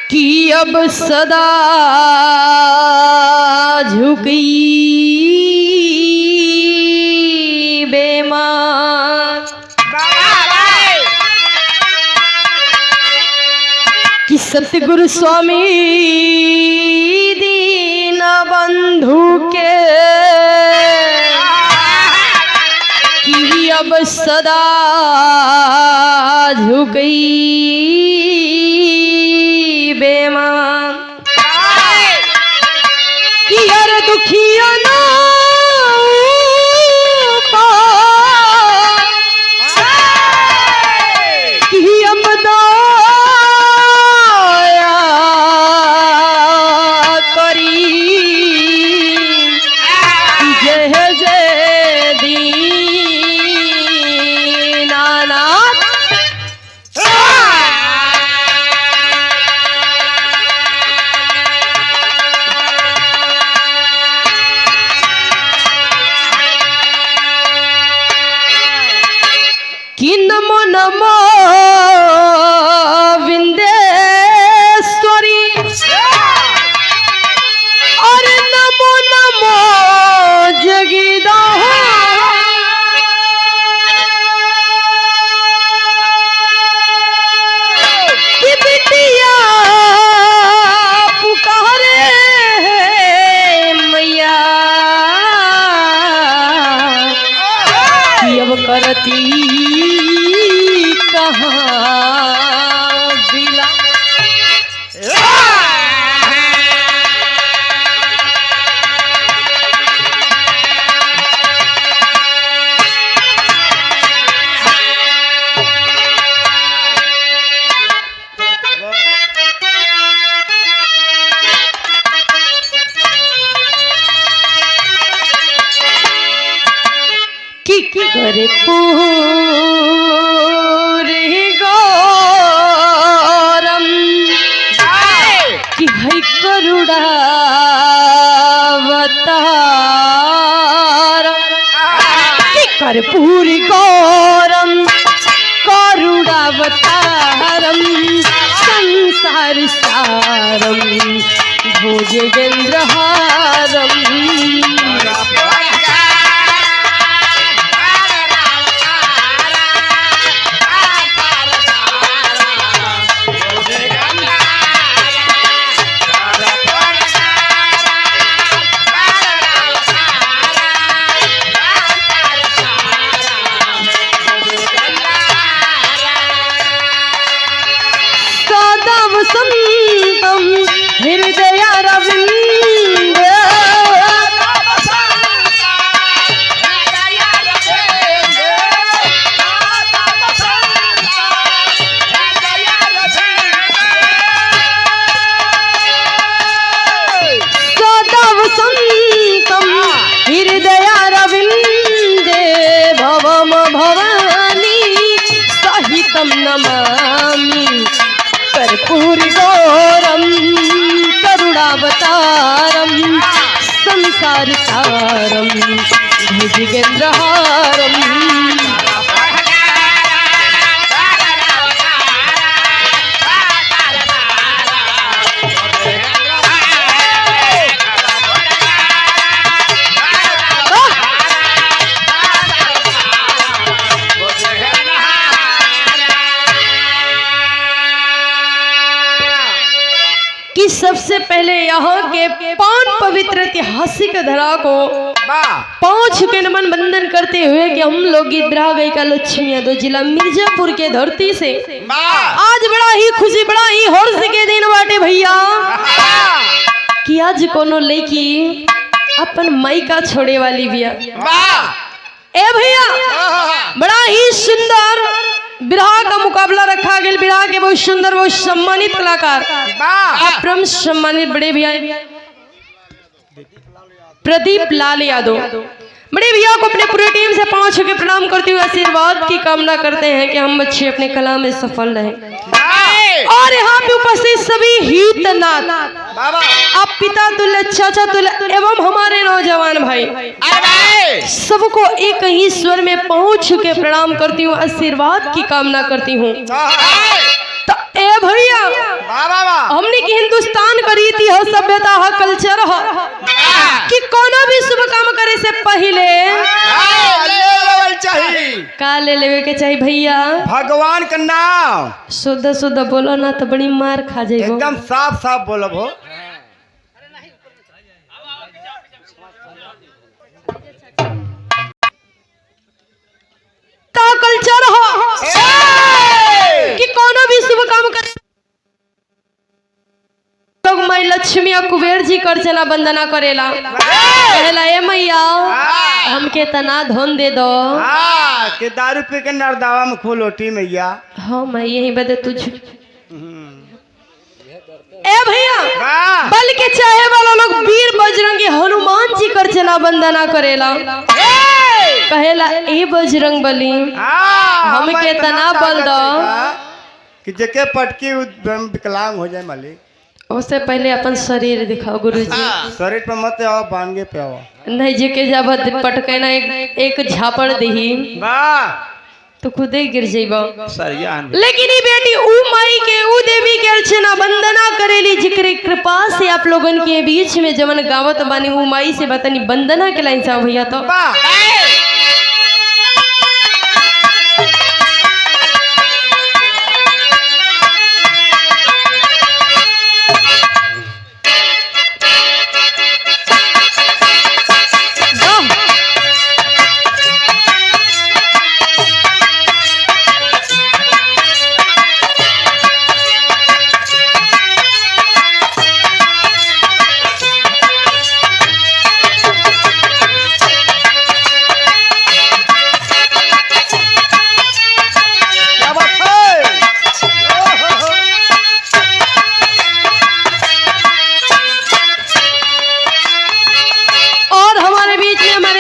कि अब सदा झुकी बेमान कि सतगुरु स्वामी दीन बंधु के कि अब सदा झुकी बेमान कि हर दुखिया ना कि अब दया करी जय जय दीनानाथ कि नमो नमो विंदेश्वरी और नमो नमो जगीदा कि बिटिया पुकारे मैया कि अब करती कहाँ बिला कि करे पूरी गौरम कि है करुणावतारम कि कर पूरी गौरम करुणावतारम संसार सारम भुजगेंद्रहारम संतम हृदय रविंद सदव संतम हृदय रविंदे भवम भवानी सहितम नमामि कर्पूरी गौरम करुणावतारम संसार सारम भुजगेंद्रहारम कि सबसे पहले यहाँ के पावन पवित्र ऐतिहासिक धरा को पाँव छू के नमन बंदन करते हुए कि हम लोग गिद्रा गई का लक्ष्मी यादव जिला मिर्जापुर के धरती से आज बड़ा ही खुशी बड़ा ही हर्ष के दिन बाटे भैया कि आज कोनो लड़की अपन माई का छोड़े वाली बिया ए भैया बड़ा ही सुंदर विराह का मुकाबला रखा गया। विराह के बहुत सुंदर बहुत सम्मानित कलाकार अपरम सम्मानित बड़े भैया प्रदीप लाल यादव बड़े भैया को अपने पूरे टीम से पांव छू के प्रणाम करते हुए आशीर्वाद की कामना करते हैं कि हम बच्चे अपने कला में सफल रहें। और यहाँ पे उपस्थित सभी हितनाथ आप पिता तुल्य चाचा तुल्य एवं हमारे नौजवान भाई सबको एक ही स्वर में पहुंच के प्रणाम करती हूँ, आशीर्वाद की कामना करती हूँ। तो ए भैया हमने हो, सभ्यता हो, कल्चर हो कि कोनो भी शुभ काम करे से पहले का ले लेवे के चाहिए भैया? भगवान का नाम। शुद्ध शुद्ध बोलो ना तो बड़ी मार खा जाइबो। एकदम साफ साफ बोलो भो। का कल्चर हो कि कोनो भी शुभ काम करे लोग माई लक्ष्मी और कुबेर जी कर चला वंदना करेला, कहला ए मैया हमके तना धन दे दो। कि दारू पी के नरदावा में खो लोटी मैया। हाँ मैं यही बदे तुझ ए भैया बल के चाहे वाला लोग वीर बजरंगी हनुमान जी कर चला वंदना करेला, कहेला ए बजरंग बली हमके तना बल दो कि जके पटकी विकलांग हो जाए मालिक। उससे पहले अपन शरीर दिखाओ गुरुजी। शरीर पे मत आओ, बांगे पे आओ। नहीं जे के जब पटके ना एक झापड़ दही तो खुदे गिर जाइबो। लेकिन ई बेटी ऊ माई के ऊ देवी के अर्चना वंदना करेली, जिक्र कृपा से आप लोगन के बीच में जवन गावत बानी ऊ माई से बतानी वंदना के लाइन सा भैया। तो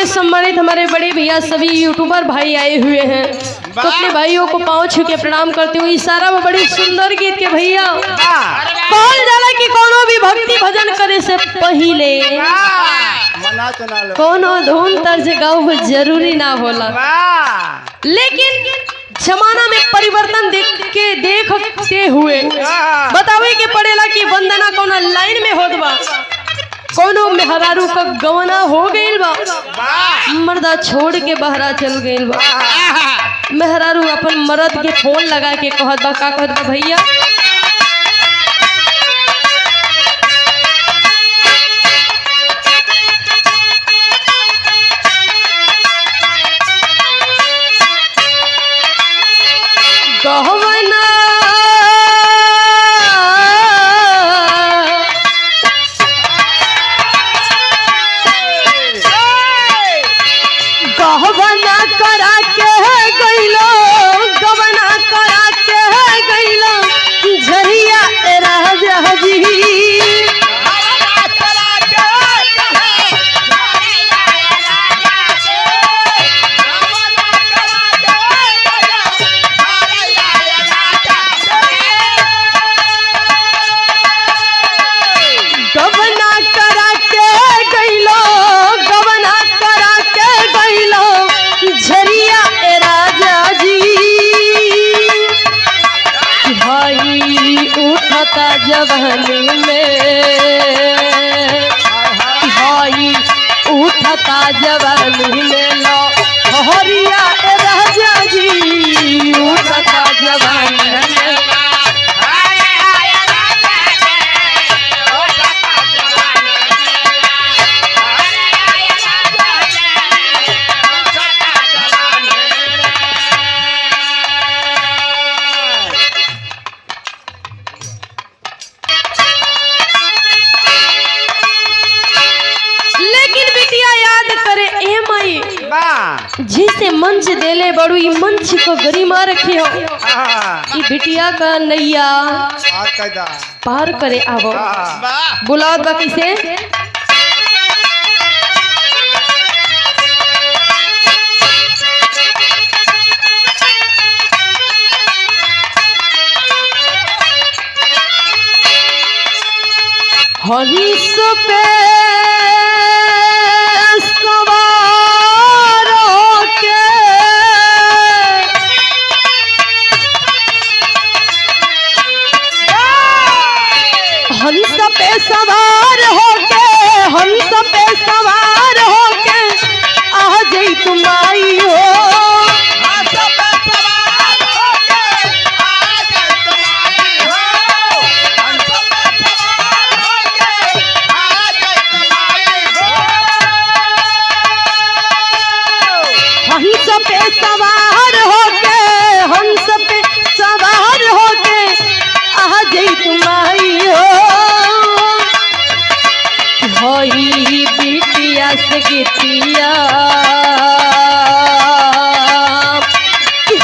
सम्मानित हमारे बड़े भैया सभी यूट्यूबर भाई आए हुए हैं, तो अपने भाइयों को पांव छू के प्रणाम करती हूँ। इशारा में बड़ी सुंदर गीत के भैया कहल जाला कि कोनो भी भक्ति भजन करे से पहले कोनो धुन तर्ज गाओ जरूरी ना होला, लेकिन जमाना में परिवर्तन देखते हुए बतावे के पड़ेला कि वंदना कोनो लाइन में होत बा, कोनो मेहरारू का गवना हो गइल बा, मर्दा छोड़ के बहरा चल गइल बा, मेहरारू अपन मर्द के फोन लगा के कहत बा, का कहत बा भैया? गहवना गहवना करा के गइलो, गवना करा के गइलो झरिया राजा जी। गवना करा के गइलो, गवना करा के गइलो झरिया राजा जी। भाई उठता जवानी में, भाई उठता जवानी में लो हरिया राजा जी, उठता जवानी में। लेकिन बिटिया याद करे ए माई जिसे मंच देले बड़ू, ई मंच को गरिमा रखी हो, ई बिटिया का नैया पार करे आवो। बुलाओ बा किसे? हरीश पे हरीश पे सवार होके हंस पे सवार होके आ जाई तुम आई हो। हंस पे सवार होके हंस पे सवार होके आ जाई तुम आई हो। होई बिटिया से गिटिया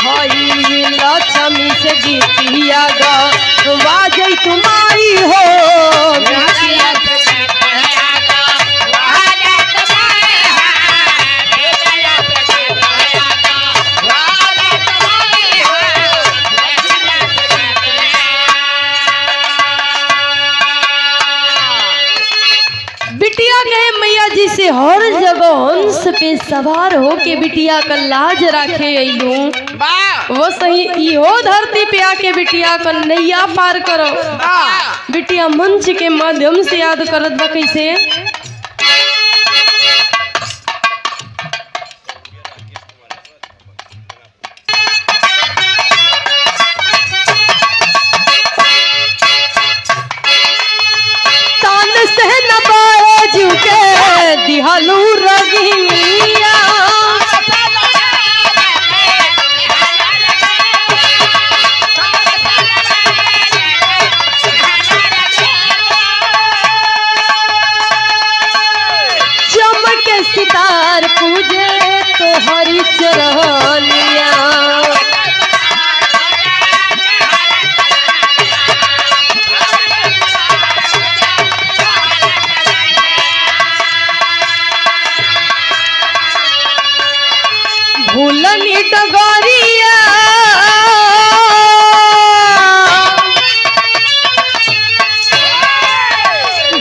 होई लक्ष्मी से गिटिया गवा जाई तुम आई हो। बिटिया बिटिया कहे मैया जी से हर जगह हंस पे सवार होके बिटिया का लाज रखे अइलू। वो सही इहो धरती पे आके बिटिया का नैया पार करो। बिटिया मंच के माध्यम से याद करत बा कैसे। तान से न बाजू के दिहालू रगिनिया चमके सितार पूजे तो हरी चरनिया। भूलनी डगरिया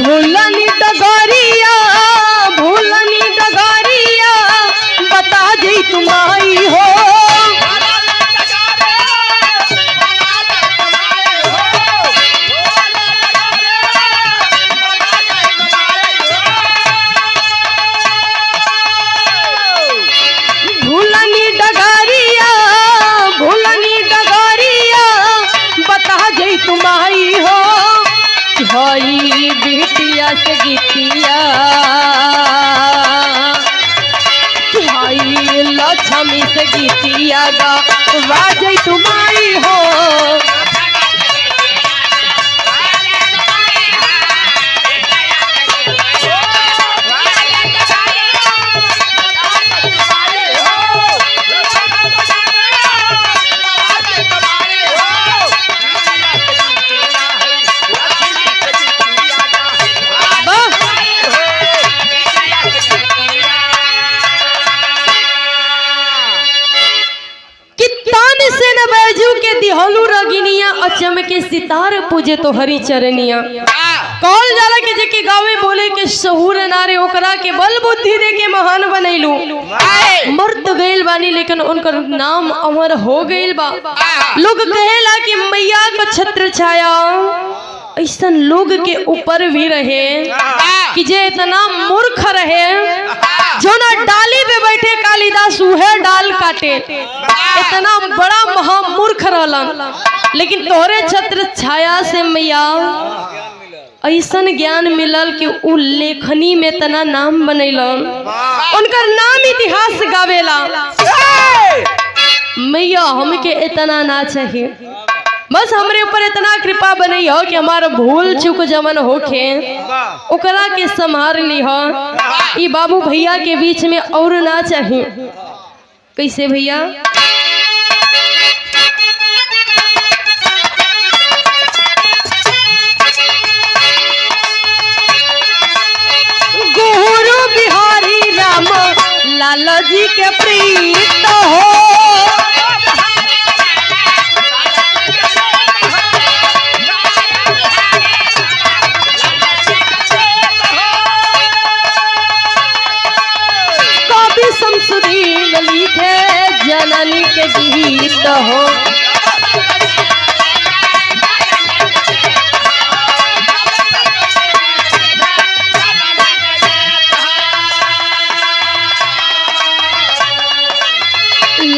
भूलनी डगरिया भूलनी डगरिया बता जी तुम आई हो। भूलनी डगरिया बता जाई तुम आई हो। हई बिटिया से गिटिया हई लक्ष्मी से गिटिया गवा जाई तुम आई हो। दिहलू रगिनिया अचम के सितार पूजे तो हरी चरनिया। कहल जाला के जेके गावे बोले के शहूर नारे ओकरा के बल बुद्धि दे के महान बनैलू। मर्द गइल बानी लेकिन उनकर नाम अमर हो गइल बा। लोग कहेला कि मैया का छत्र छाया ऐसन लोग के ऊपर भी रहे कि जे इतना मूर्ख रहे जो ना डाली पे बैठे कालिदास उहे डाल काटे। इतना बड़ा महामूर्ख रहलन लेकिन तोहरे छत्र छाया से मैया ऐसन ज्ञान मिलल कि उ लेखनी में तना नाम बनैलन। उनकर नाम इतिहास गावेला। मैया हमके इतना ना चाहिए, बस हमरे ऊपर इतना कृपा बनई हो कि हमारा भूल चूक जमन होखे ओकरा के संभार ली हो। ई बाबू भैया के बीच में और ना चाहिए। कैसे भैया? गुरु बिहारी राम लाल जी के प्रीत हो, कवि शमसुद्दीन लिखे जननी के गीत हो।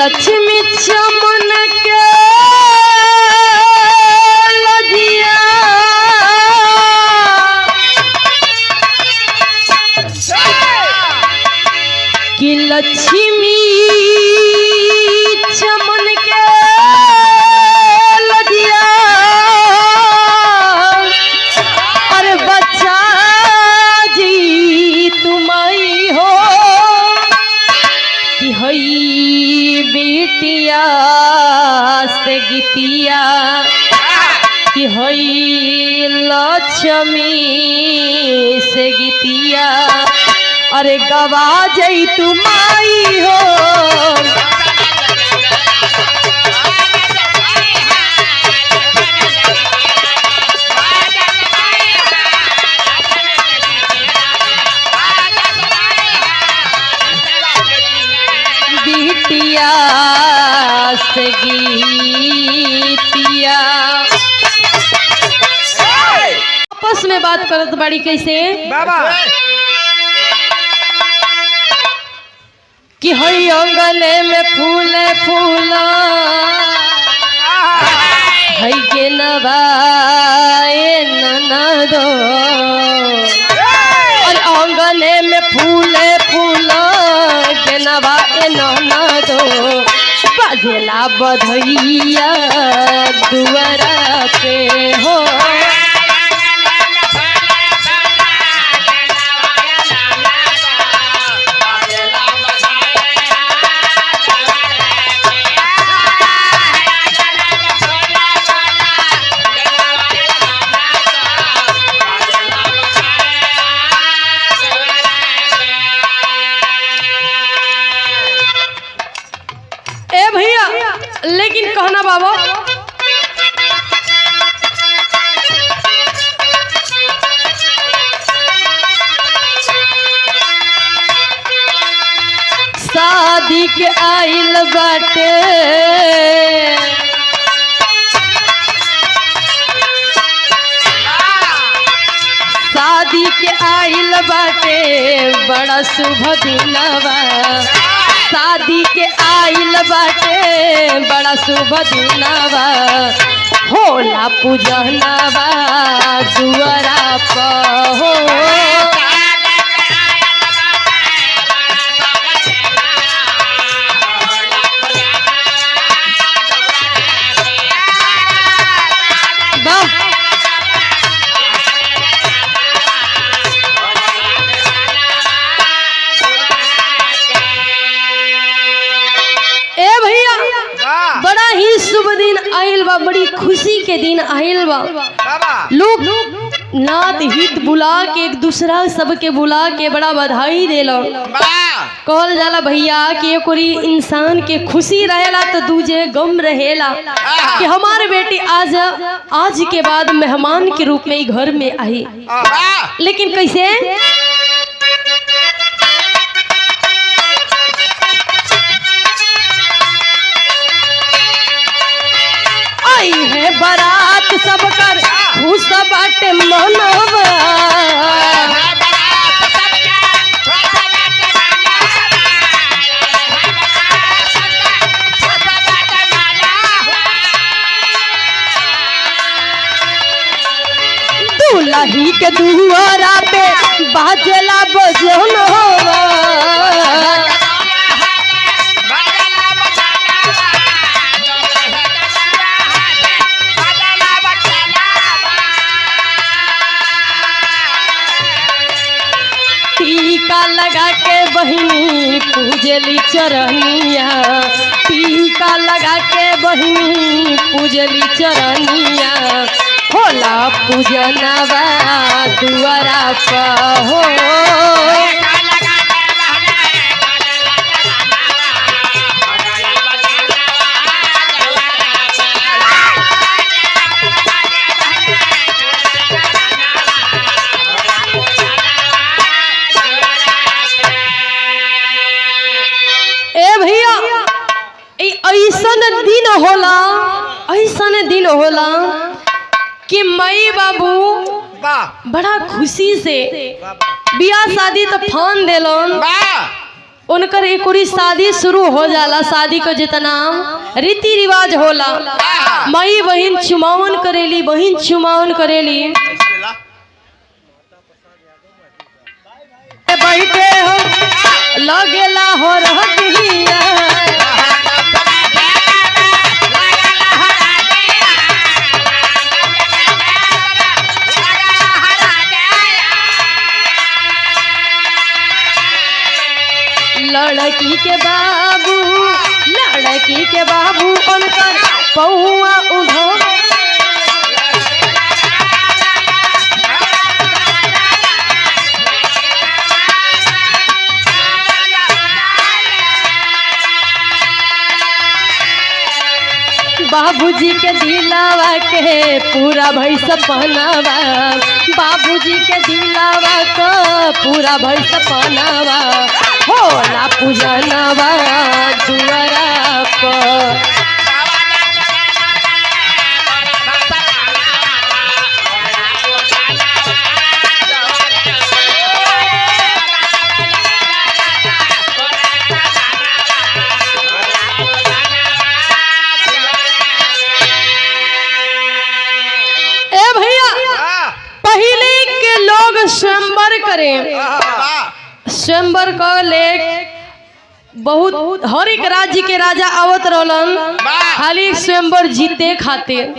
लक्ष्मी चमन के लजिया कि लक्ष्मी चमन के लजिया अरे बच्चा जी तुम आई हो कि हई बेटिया से गीतिया कि हई लक्ष्मी से गीतिया अरे गवा जई तुम आई हो बिटिया से गीतिया आपस में बात करत बाड़ी कैसे बाबा कि हई अंगने में फूले फूला हई के नवाए ननदो और अंगने में फूले फूला के नवाए ननदो बाजेला बधैया दुआरा पे हो ए भैया लेकिन कहना बाबा शादी के आइल बाटे शादी के आइल बाटे बड़ा शुभ दिनवा शादी के आइल बाटे बड़ा शुभ दिनवा होला पूजनवा दुआरा पर हो बड़ा ही शुभ दिन आइल बा बड़ी खुशी के दिन आइल बा लोग नात हित बुला के एक दूसरा सबके बुला के बड़ा बधाई देलो कहल जाला भैया कि कोई इंसान के खुशी रहेला तो दूजे गम रहेला कि हमारे बेटी आज के बाद मेहमान के रूप में घर में आई लेकिन कैसे आई है बारात सब कर खुश बाटे मनवा दूल्ही के दुआरा पे बाजला बजन होवा टीका लगा के बहिनी पूजली चरनिया टीका लगा के बहिनी पूजली चरनिया होला पूजनवा दुआरा पर हो ऐसन दिन होला कि मई बाबू बड़ा खुशी से बियाह शादी तो फान देलन उनकर एक और शादी शुरू हो जाला। शादी का जितना रीति रिवाज होला, माई बहन चुमावन करेली, बहन चुमावन करेली। बैठे हो लगेला हो रहतिया, लड़की के बाबू उनकर पहुआ उठो। बाबूजी के दिलावा के पूरा भई सपनावा, बाबूजी के दिलावा का पूरा भई सपनावा, होला पूजनवा दुआरा पर। स्वयंवर करें, स्वयंवर को ले बहुत हर एक राज्य के राजा आवत रहलन खाली स्वयंवर जीते खातिर,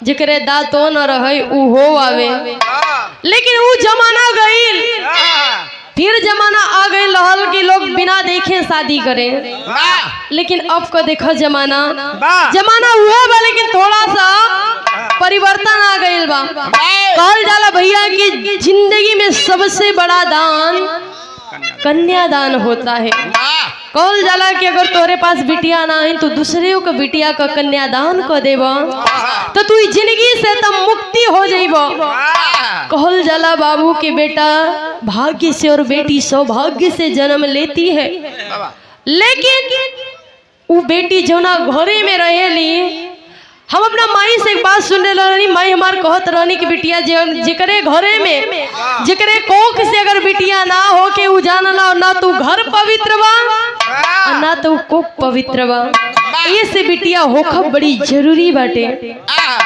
जेकरे दांतो न रहे उहो आवे। लेकिन वो जमाना गईल, फिर जमाना आ गई रहल कि लोग बिना देखे शादी करें। लेकिन अब का देखो जमाना हुआ बा, लेकिन थोड़ा सा परिवर्तन आ गई बा। कहल जाला भैया कि जिंदगी में सबसे बड़ा दान कन्यादान होता है। कहल जाला कि अगर तोरे पास बिटिया ना है तो दूसरे को बिटिया का कन्यादान कर देबा तो तू जिंदगी से तब मुक्ति हो जाइबा। कहल जाला बाबू के बेटा भाग्य से और बेटी सौभाग्य से जन्म लेती है, लेकिन वो बेटी जो ना घरे में रहेली। हम अपना माई से एक बात सुन रही, माई हमार कहत रहनी कि बिटिया जेकरे घरे में जेकरे कोख से अगर बिटिया ना हो के उ जानला ना तो घर पवित्र बा ना तो कोख पवित्र बा। ये से बिटिया होखब बड़ी जरूरी बाटे।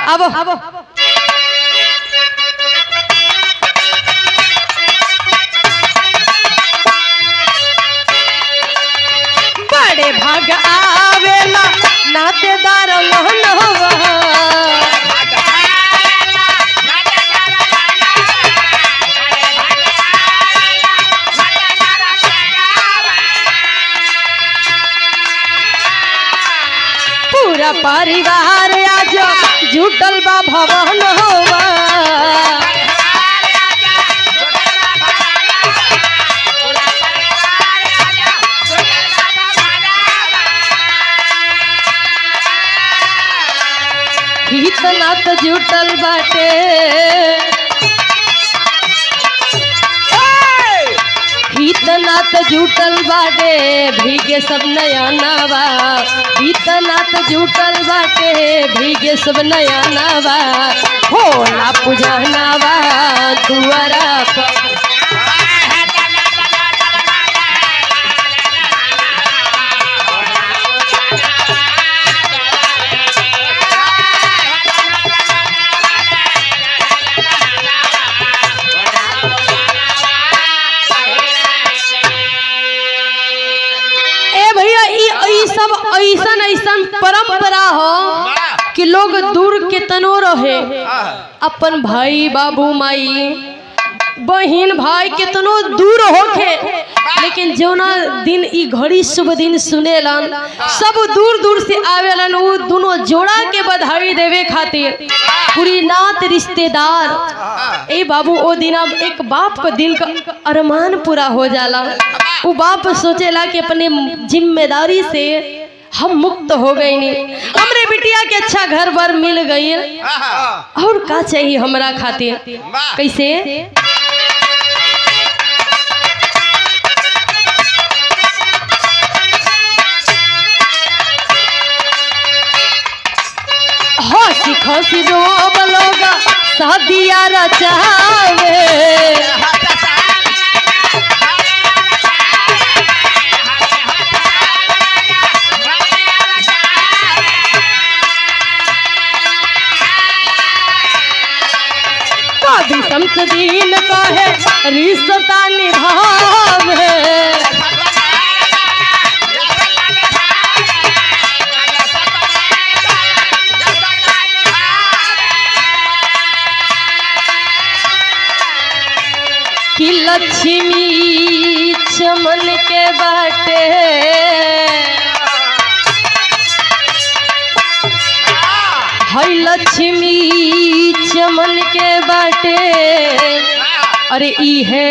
अब बड़े भाग आवेला नातेदार महनवा, पूरा परिवार आज जुटल बा भवन होवा। इतना तो जुटल बाटे, इतना तो जुटल बाटे भीगे सब नयनवा, इतना तो जुटल बाटे भीगे सब नयनवा, होला पूजनवा दुआरा पर। ऐसन परंपरा हो कि लोग दूर के तनो रहे, अपन भाई बाबू माई बहन भाई कितनो दूर होके, लेकिन जौना दिन ई घड़ी शुभ दिन सुनेलन सब दूर दूर से आवेलन। वो दोनों जोड़ा के बधाई देवे खातिर पूरी नात रिश्तेदार। ए बाबू ओ दिन एक बाप का दिल का अरमान पूरा हो जाला। वो बाप सोचेला कि अपने जिम्मेदारी से हम मुक्त हो गई, नहीं हमरे बिटिया के अच्छा घर बार मिल गई, और का चाहिए हमरा खातिर। कैसे हंसी खसी रोब लोग शादिया रचावे, विषम दीन कहे रिश्ता निभावे कि लक्ष्मी चमन के बाटे हई लक्ष्मी चमन के बाटे अरे इहे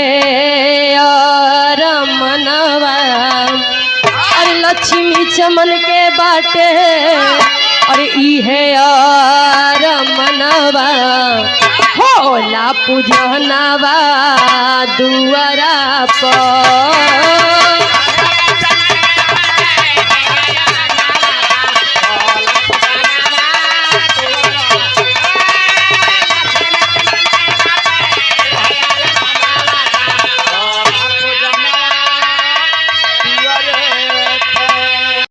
रमनवा अरे लक्ष्मी चमन के बाटे अरे इहे रमनवा होला पूजनवा दुआरा पर